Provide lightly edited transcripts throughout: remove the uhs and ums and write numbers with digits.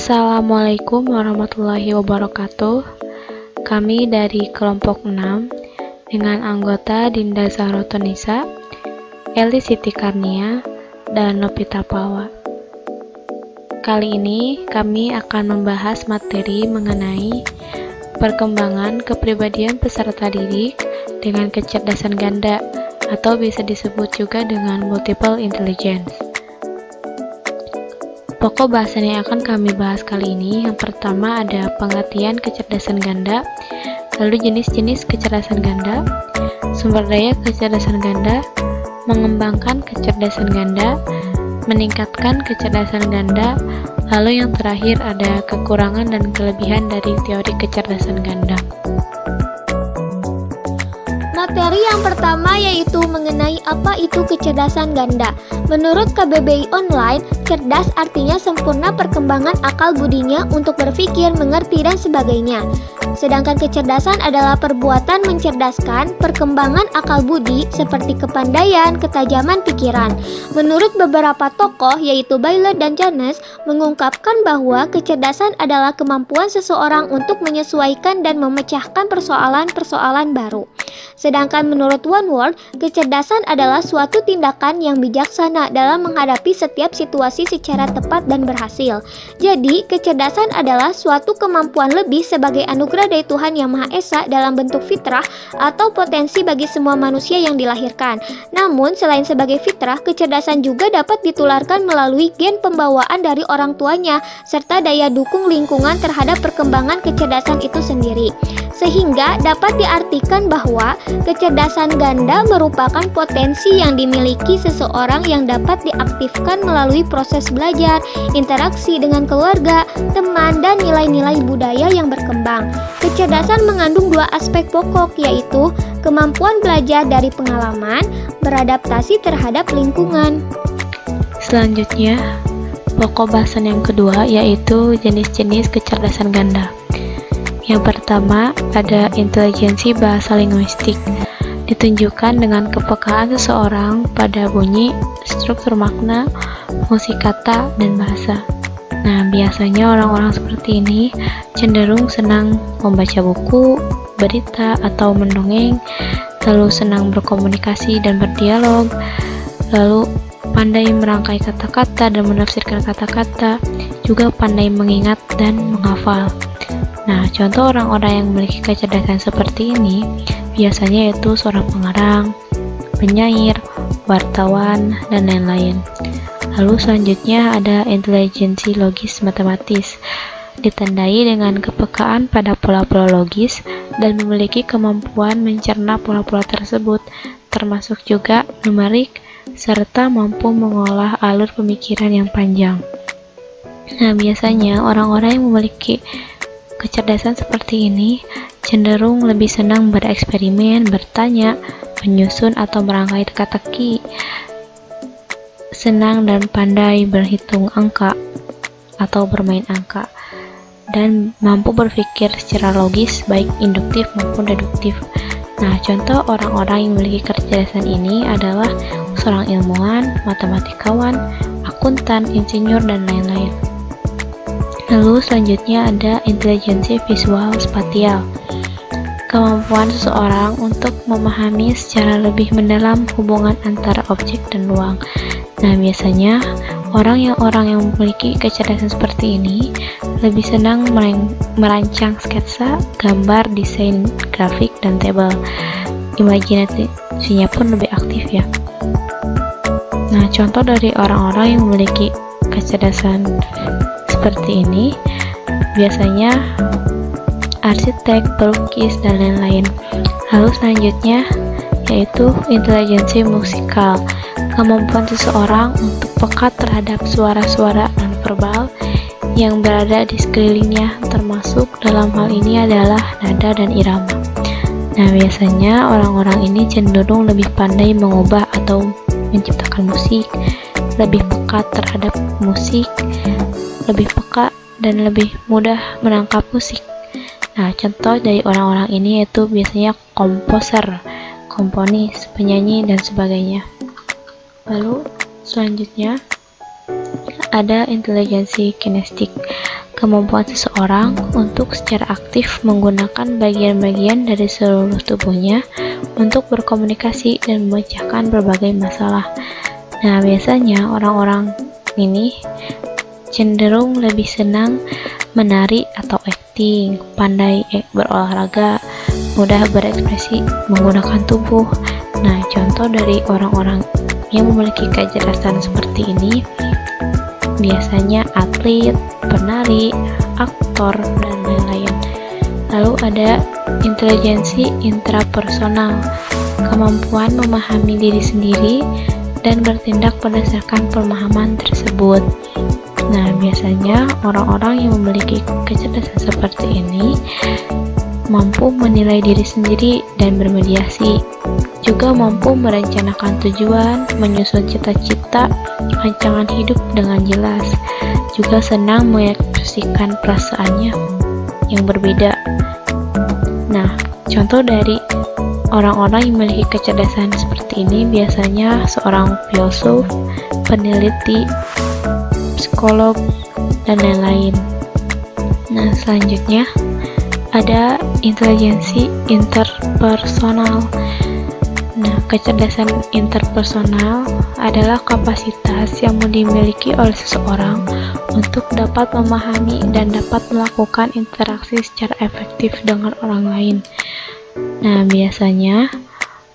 Assalamualaikum warahmatullahi wabarakatuh. Kami dari kelompok 6 dengan anggota Dinda Zahrotunisa, Eli Siti Karnia, dan Novita Pawa. Kali ini kami akan membahas materi mengenai perkembangan kepribadian peserta didik dengan kecerdasan ganda atau bisa disebut juga dengan multiple intelligence. Pokok bahasan yang akan kami bahas kali ini, yang pertama ada pengertian kecerdasan ganda, lalu jenis-jenis kecerdasan ganda, sumber daya kecerdasan ganda, mengembangkan kecerdasan ganda, meningkatkan kecerdasan ganda, lalu yang terakhir ada kekurangan dan kelebihan dari teori kecerdasan ganda. Materi yang pertama yaitu mengenai apa itu kecerdasan ganda. Menurut KBBI Online, cerdas artinya sempurna perkembangan akal budinya untuk berpikir, mengerti, dan sebagainya. Sedangkan kecerdasan adalah perbuatan mencerdaskan perkembangan akal budi seperti kepandaian, ketajaman pikiran. Menurut beberapa tokoh yaitu Bailey dan Jones mengungkapkan bahwa kecerdasan adalah kemampuan seseorang untuk menyesuaikan dan memecahkan persoalan-persoalan baru. Sedangkan menurut One World, kecerdasan adalah suatu tindakan yang bijaksana dalam menghadapi setiap situasi secara tepat dan berhasil. Jadi, kecerdasan adalah suatu kemampuan lebih sebagai anugerah dari Tuhan Yang Maha Esa dalam bentuk fitrah atau potensi bagi semua manusia yang dilahirkan. Namun, selain sebagai fitrah, kecerdasan juga dapat ditularkan melalui gen pembawaan dari orang tuanya serta daya dukung lingkungan terhadap perkembangan kecerdasan itu sendiri. Sehingga dapat diartikan bahwa kecerdasan ganda merupakan potensi yang dimiliki seseorang yang dapat diaktifkan melalui proses belajar, interaksi dengan keluarga, teman, dan nilai-nilai budaya yang berkembang. Kecerdasan mengandung dua aspek pokok, yaitu kemampuan belajar dari pengalaman, beradaptasi terhadap lingkungan. Selanjutnya, pokok bahasan yang kedua yaitu jenis-jenis kecerdasan ganda. Yang pertama ada intelijensi bahasa linguistik, ditunjukkan dengan kepekaan seseorang pada bunyi, struktur makna, fungsi kata, dan bahasa. Nah, biasanya orang-orang seperti ini cenderung senang membaca buku, berita, atau mendongeng, lalu senang berkomunikasi dan berdialog, lalu pandai merangkai kata-kata dan menafsirkan kata-kata, juga pandai mengingat dan menghafal. Nah, contoh orang-orang yang memiliki kecerdasan seperti ini biasanya yaitu seorang pengarang, penyair, wartawan, dan lain-lain. Lalu selanjutnya ada intelijensi logis matematis, ditandai dengan kepekaan pada pola-pola logis dan memiliki kemampuan mencerna pola-pola tersebut, termasuk juga numerik, serta mampu mengolah alur pemikiran yang panjang. Nah, biasanya orang-orang yang memiliki kecerdasan seperti ini cenderung lebih senang bereksperimen, bertanya, menyusun atau merangkai teka-teki, senang dan pandai berhitung angka atau bermain angka, dan mampu berpikir secara logis baik induktif maupun deduktif. Nah, contoh orang-orang yang memiliki kecerdasan ini adalah seorang ilmuwan, matematikawan, akuntan, insinyur, dan lain-lain. Lalu selanjutnya ada intelijensi visual spasial, kemampuan seseorang untuk memahami secara lebih mendalam hubungan antara objek dan ruang. Nah, biasanya orang yang memiliki kecerdasan seperti ini lebih senang merancang sketsa, gambar, desain grafik, dan tabel. Imajinasinya pun lebih aktif ya. Nah, contoh dari orang-orang yang memiliki kecerdasan seperti ini biasanya arsitek, pelukis, dan lain-lain. Lalu selanjutnya yaitu intelijensi musikal, kemampuan seseorang untuk peka terhadap suara-suara nonverbal yang berada di sekelilingnya, termasuk dalam hal ini adalah nada dan irama. Nah, biasanya orang-orang ini cenderung lebih pandai mengubah atau menciptakan musik, lebih peka terhadap musik, lebih peka dan lebih mudah menangkap musik. Nah, contoh dari orang-orang ini yaitu biasanya komposer, komponis, penyanyi, dan sebagainya. Lalu selanjutnya ada intelijensi kinestik, kemampuan seseorang untuk secara aktif menggunakan bagian-bagian dari seluruh tubuhnya untuk berkomunikasi dan memecahkan berbagai masalah. Nah, biasanya orang-orang ini cenderung lebih senang menari atau acting, pandai berolahraga, mudah berekspresi menggunakan tubuh. Nah, contoh dari orang-orang yang memiliki kecerdasan seperti ini biasanya atlet, penari, aktor, dan lain-lain. Lalu ada intelijensi intrapersonal, kemampuan memahami diri sendiri dan bertindak berdasarkan pemahaman tersebut. Nah, biasanya orang-orang yang memiliki kecerdasan seperti ini mampu menilai diri sendiri dan bermediasi, juga mampu merencanakan tujuan, menyusun cita-cita, rancangan hidup dengan jelas, juga senang mengekspresikan perasaannya yang berbeda. Nah, contoh dari orang-orang yang memiliki kecerdasan seperti ini biasanya seorang filsuf, peneliti, psikolog, dan lain-lain. Nah, selanjutnya ada intelijensi interpersonal. Nah, kecerdasan interpersonal adalah kapasitas yang dimiliki oleh seseorang untuk dapat memahami dan dapat melakukan interaksi secara efektif dengan orang lain. Nah, biasanya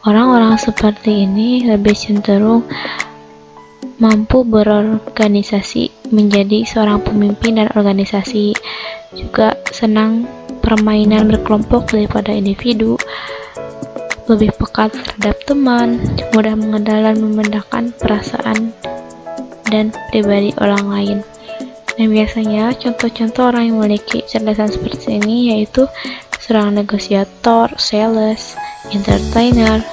orang-orang seperti ini lebih cenderung mampu berorganisasi, menjadi seorang pemimpin dan organisasi, juga senang permainan berkelompok daripada individu, lebih pekat terhadap teman, mudah mengenal dan membedakan perasaan dan pribadi orang lain. Nah, biasanya contoh-contoh orang yang memiliki kecerdasan seperti ini yaitu seorang negosiator, sales, entertainer,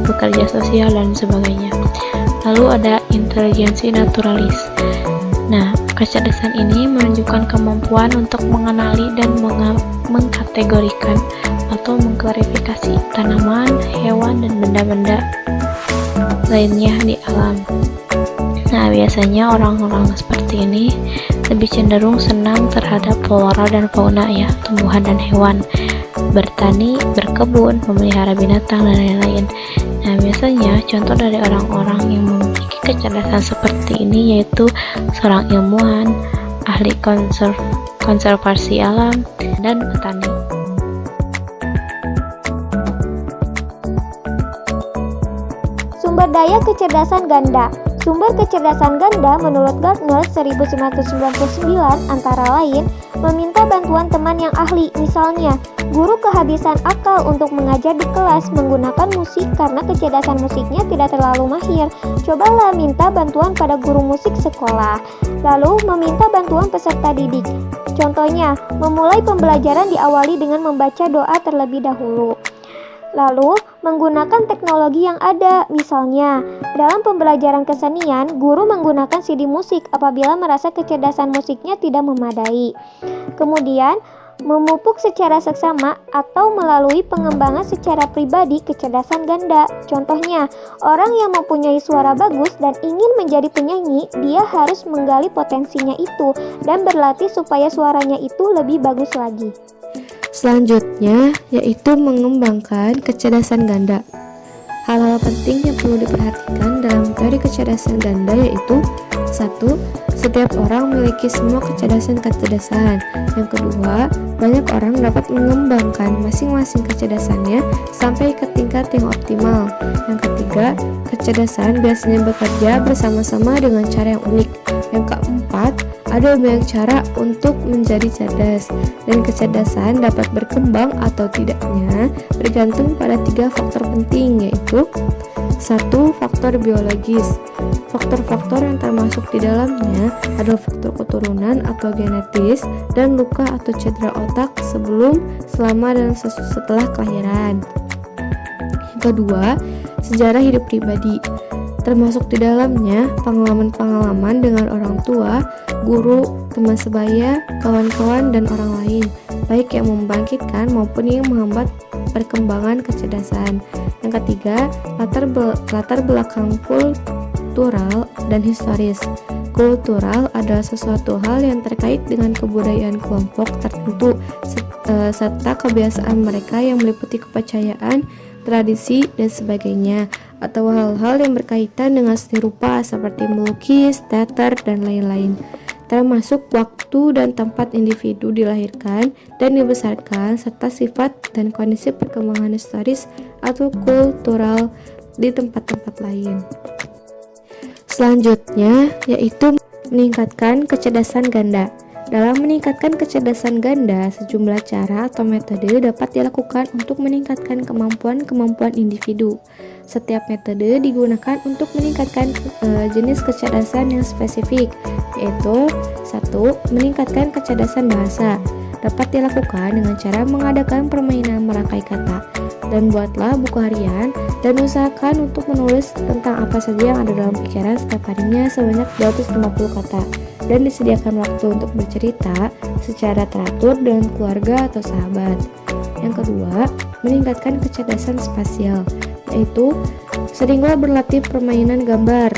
pekerja sosial, dan sebagainya. Lalu ada intelijensi naturalis. Nah, kecerdasan ini menunjukkan kemampuan untuk mengenali dan mengkategorikan atau mengklarifikasi tanaman, hewan, dan benda-benda lainnya di alam. Nah, biasanya orang-orang seperti ini lebih cenderung senang terhadap flora dan fauna ya, tumbuhan dan hewan, bertani, berkebun, memelihara binatang, dan lain-lain. Nah, biasanya contoh dari orang-orang yang memiliki kecerdasan seperti ini yaitu seorang ilmuwan, ahli konservasi alam, dan petani. Sumber daya kecerdasan ganda. Sumber kecerdasan ganda menurut Gartner 1999 antara lain meminta bantuan teman yang ahli, misalnya guru kehabisan akal untuk mengajar di kelas menggunakan musik karena kecerdasan musiknya tidak terlalu mahir. Cobalah minta bantuan pada guru musik sekolah. Lalu meminta bantuan peserta didik. Contohnya, memulai pembelajaran diawali dengan membaca doa terlebih dahulu. Lalu, menggunakan teknologi yang ada, misalnya, dalam pembelajaran kesenian, guru menggunakan CD musik apabila merasa kecerdasan musiknya tidak memadai. Kemudian, memupuk secara seksama atau melalui pengembangan secara pribadi kecerdasan ganda. Contohnya, orang yang mempunyai suara bagus dan ingin menjadi penyanyi, dia harus menggali potensinya itu dan berlatih supaya suaranya itu lebih bagus lagi. Selanjutnya yaitu mengembangkan kecerdasan ganda. Hal-hal penting yang perlu diperhatikan dalam teori kecerdasan ganda yaitu 1. Setiap orang memiliki semua kecerdasan. Yang kedua, banyak orang dapat mengembangkan masing-masing kecerdasannya sampai ke tingkat yang optimal. Yang ketiga, kecerdasan biasanya bekerja bersama-sama dengan cara yang unik. Yang keempat, ada banyak cara untuk menjadi cerdas, dan kecerdasan dapat berkembang atau tidaknya bergantung pada 3 faktor penting, yaitu 1. Faktor biologis. Faktor-faktor yang termasuk di dalamnya adalah faktor keturunan atau genetis dan luka atau cedera otak sebelum, selama, dan setelah kelahiran. Yang kedua, sejarah hidup pribadi. Termasuk di dalamnya pengalaman-pengalaman dengan orang tua, guru, teman sebaya, kawan-kawan, dan orang lain, baik yang membangkitkan maupun yang menghambat perkembangan kecerdasan. Yang ketiga, latar belakang kultural dan historis. Kultural adalah sesuatu hal yang terkait dengan kebudayaan kelompok tertentu serta kebiasaan mereka yang meliputi kepercayaan, tradisi, dan sebagainya, atau hal-hal yang berkaitan dengan seni rupa seperti melukis, teater, dan lain-lain, termasuk waktu dan tempat individu dilahirkan dan dibesarkan, serta sifat dan kondisi perkembangan historis atau kultural di tempat-tempat lain. Selanjutnya yaitu meningkatkan kecerdasan ganda. Dalam meningkatkan kecerdasan ganda, sejumlah cara atau metode dapat dilakukan untuk meningkatkan kemampuan-kemampuan individu. Setiap metode digunakan untuk meningkatkan jenis kecerdasan yang spesifik, yaitu 1. Meningkatkan kecerdasan bahasa. Dapat dilakukan dengan cara mengadakan permainan merangkai kata. Dan buatlah buku harian dan usahakan untuk menulis tentang apa saja yang ada dalam pikiran setiap harinya sebanyak 250 kata. Dan disediakan waktu untuk bercerita secara teratur dengan keluarga atau sahabat. Yang kedua, meningkatkan kecerdasan spasial, yaitu seringlah berlatih permainan gambar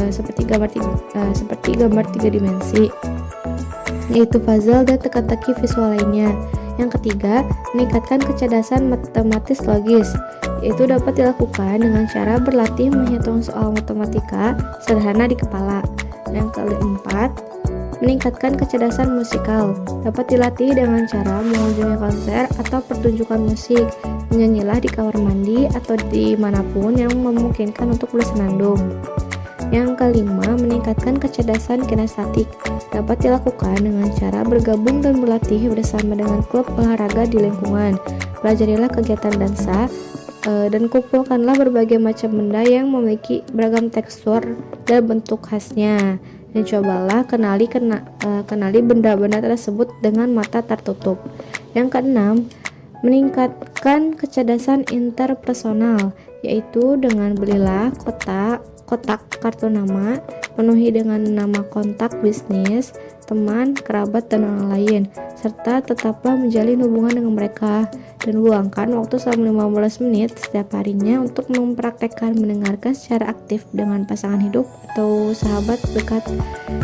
seperti gambar 3 dimensi, yaitu puzzle dan teka-teki visual lainnya. Yang ketiga, meningkatkan kecerdasan matematis logis, yaitu dapat dilakukan dengan cara berlatih menghitung soal matematika sederhana di kepala. Yang keempat, meningkatkan kecerdasan musikal. Dapat dilatih dengan cara mengunjungi konser atau pertunjukan musik. Menyanyilah di kamar mandi atau dimanapun yang memungkinkan untuk bersenandung. Yang kelima, meningkatkan kecerdasan kinestetik. Dapat dilakukan dengan cara bergabung dan berlatih bersama dengan klub olahraga di lingkungan. Pelajarilah kegiatan dansa dan kumpulkanlah berbagai macam benda yang memiliki beragam tekstur dan bentuk khasnya. Dan cobalah kenali benda-benda tersebut dengan mata tertutup. Yang keenam, meningkatkan kecerdasan interpersonal, yaitu dengan belilah kotak kartu nama, penuhi dengan nama kontak bisnis, teman, kerabat, dan orang lain, serta tetaplah menjalin hubungan dengan mereka, dan luangkan waktu selama 15 menit setiap harinya untuk mempraktekkan mendengarkan secara aktif dengan pasangan hidup atau sahabat dekat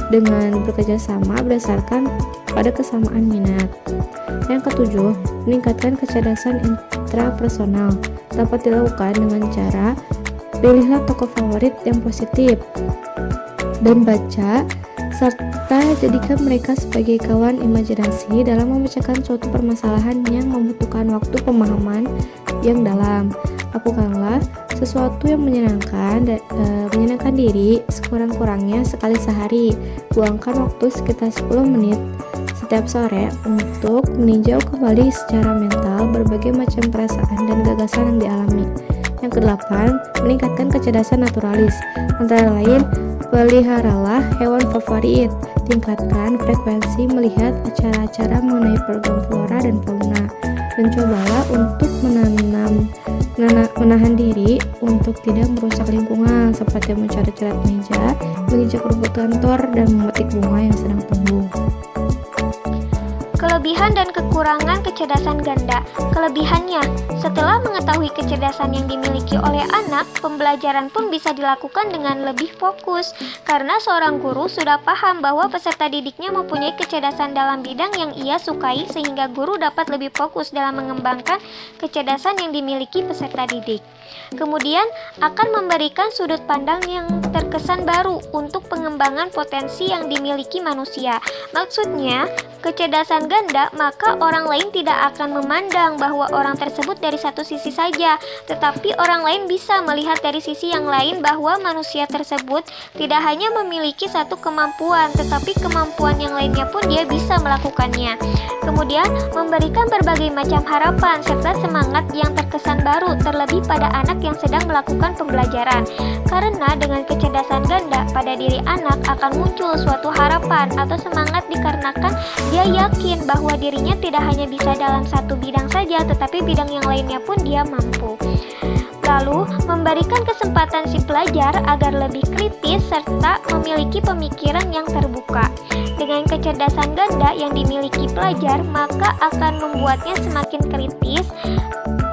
dengan bekerja sama berdasarkan pada kesamaan minat. Yang ketujuh, meningkatkan kecerdasan intrapersonal. Dapat dilakukan dengan cara pilihlah tokoh favorit yang positif dan baca, serta jadikan mereka sebagai kawan imajinasi dalam memecahkan suatu permasalahan yang membutuhkan waktu pemahaman yang dalam. Lakukanlah sesuatu yang menyenangkan diri sekurang-kurangnya sekali sehari. Luangkan waktu sekitar 10 menit setiap sore untuk meninjau kembali secara mental berbagai macam perasaan dan gagasan yang dialami. Yang kedelapan, meningkatkan kecerdasan naturalis. Antara lain, peliharalah hewan favorit, tingkatkan frekuensi melihat acara-acara mengenai program flora dan fauna, dan cobalah untuk menahan diri untuk tidak merusak lingkungan seperti mencoret-coret meja, menginjak rumput kantor, dan memetik bunga yang sedang tumbuh. Kelebihan dan kekurangan kecerdasan ganda. Kelebihannya, setelah mengetahui kecerdasan yang dimiliki oleh anak, pembelajaran pun bisa dilakukan dengan lebih fokus karena seorang guru sudah paham bahwa peserta didiknya mempunyai kecerdasan dalam bidang yang ia sukai sehingga guru dapat lebih fokus dalam mengembangkan kecerdasan yang dimiliki peserta didik. Kemudian akan memberikan sudut pandang yang terkesan baru untuk pengembangan potensi yang dimiliki manusia. Maksudnya, kecerdasan ganda, maka orang lain tidak akan memandang bahwa orang tersebut dari satu sisi saja, tetapi orang lain bisa melihat dari sisi yang lain bahwa manusia tersebut tidak hanya memiliki satu kemampuan, tetapi kemampuan yang lainnya pun dia bisa melakukannya. Kemudian, memberikan berbagai macam harapan serta semangat yang terkesan baru, terlebih pada anak yang sedang melakukan pembelajaran. Karena dengan kecerdasan ganda, pada diri anak akan muncul suatu harapan atau semangat dikarenakan dia yakin bahwa dirinya tidak hanya bisa dalam satu bidang saja, tetapi bidang yang lainnya pun dia mampu. Lalu, memberikan kesempatan si pelajar agar lebih kritis serta memiliki pemikiran yang terbuka. Dengan kecerdasan ganda yang dimiliki pelajar, maka akan membuatnya semakin kritis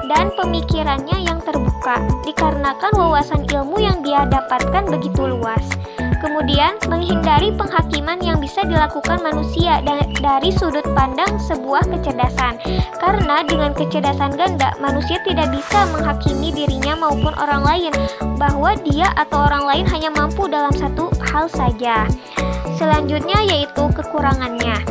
dan pemikirannya yang terbuka, dikarenakan wawasan ilmu yang dia dapatkan begitu luas. Kemudian, menghindari penghakiman yang bisa dilakukan manusia dari sudut pandang sebuah kecerdasan. Karena dengan kecerdasan ganda, manusia tidak bisa menghakimi dirinya maupun orang lain bahwa dia atau orang lain hanya mampu dalam satu hal saja. Selanjutnya yaitu kekurangannya.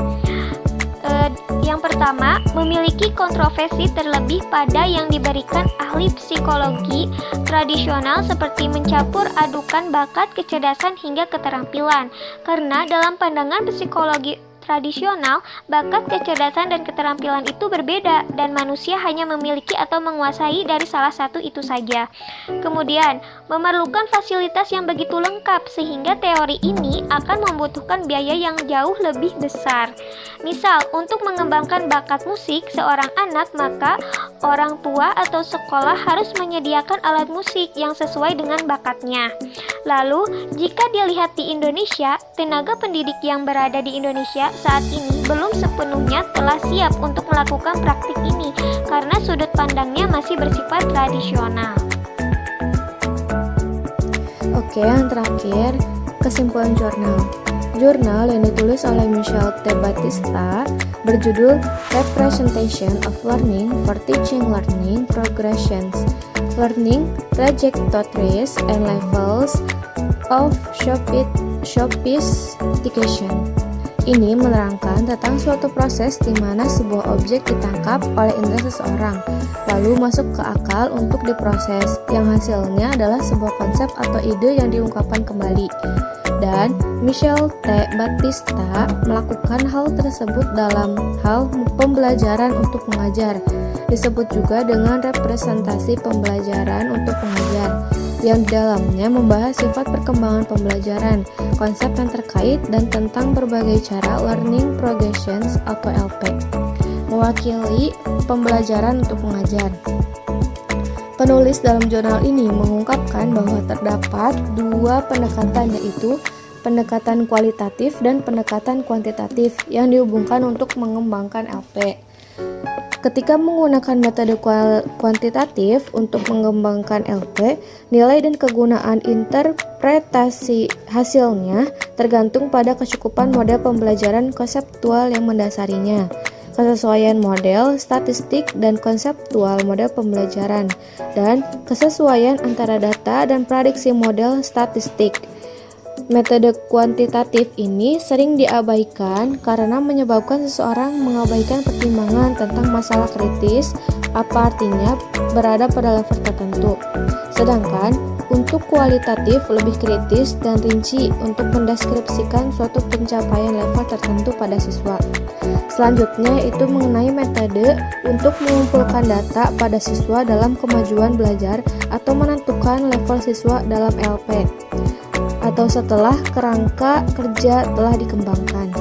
Yang pertama, memiliki kontroversi terlebih pada yang diberikan ahli psikologi tradisional seperti mencampur adukan bakat, kecerdasan hingga keterampilan. Karena dalam pandangan psikologi tradisional, bakat, kecerdasan, dan keterampilan itu berbeda dan manusia hanya memiliki atau menguasai dari salah satu itu saja. Kemudian, memerlukan fasilitas yang begitu lengkap sehingga teori ini akan membutuhkan biaya yang jauh lebih besar. Misal, untuk mengembangkan bakat musik seorang anak, maka orang tua atau sekolah harus menyediakan alat musik yang sesuai dengan bakatnya. Lalu, jika dilihat di Indonesia, tenaga pendidik yang berada di Indonesia saat ini belum sepenuhnya telah siap untuk melakukan praktik ini karena sudut pandangnya masih bersifat tradisional. Oke, yang terakhir, kesimpulan jurnal. Jurnal yang ditulis oleh Michel T. Batista berjudul Representation of Learning for Teaching Learning Progressions, Learning Trajectories and Levels of Sophistication. Ini menerangkan tentang suatu proses di mana sebuah objek ditangkap oleh indera seseorang, lalu masuk ke akal untuk diproses, yang hasilnya adalah sebuah konsep atau ide yang diungkapkan kembali. Dan Michel T. Batista melakukan hal tersebut dalam hal pembelajaran untuk mengajar. Disebut juga dengan representasi pembelajaran untuk mengajar, yang di dalamnya membahas sifat perkembangan pembelajaran, konsep yang terkait, dan tentang berbagai cara learning progressions atau LP, mewakili pembelajaran untuk mengajar. Penulis dalam jurnal ini mengungkapkan bahwa terdapat dua pendekatan, yaitu pendekatan kualitatif dan pendekatan kuantitatif yang dihubungkan untuk mengembangkan LP. Ketika menggunakan metode kuantitatif untuk mengembangkan LP, nilai dan kegunaan interpretasi hasilnya tergantung pada kecukupan model pembelajaran konseptual yang mendasarinya, kesesuaian model statistik dan konseptual model pembelajaran, dan kesesuaian antara data dan prediksi model statistik. Metode kuantitatif ini sering diabaikan karena menyebabkan seseorang mengabaikan pertimbangan tentang masalah kritis, apa artinya berada pada level tertentu. Sedangkan untuk kualitatif lebih kritis dan rinci untuk mendeskripsikan suatu pencapaian level tertentu pada siswa. Selanjutnya itu mengenai metode untuk mengumpulkan data pada siswa dalam kemajuan belajar atau menentukan level siswa dalam LP, atau setelah kerangka kerja telah dikembangkan.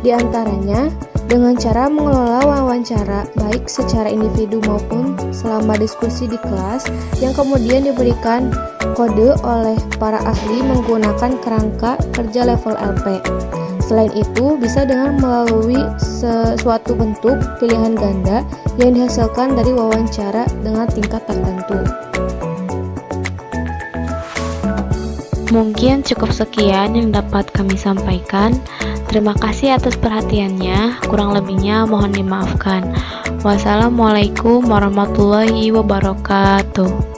Di antaranya, dengan cara mengelola wawancara baik secara individu maupun selama diskusi di kelas yang kemudian diberikan kode oleh para ahli menggunakan kerangka kerja level LP. Selain itu, bisa dengan melalui suatu bentuk pilihan ganda yang dihasilkan dari wawancara dengan tingkat tertentu. Mungkin cukup sekian yang dapat kami sampaikan. Terima kasih atas perhatiannya. Kurang lebihnya mohon dimaafkan. Wassalamualaikum warahmatullahi wabarakatuh.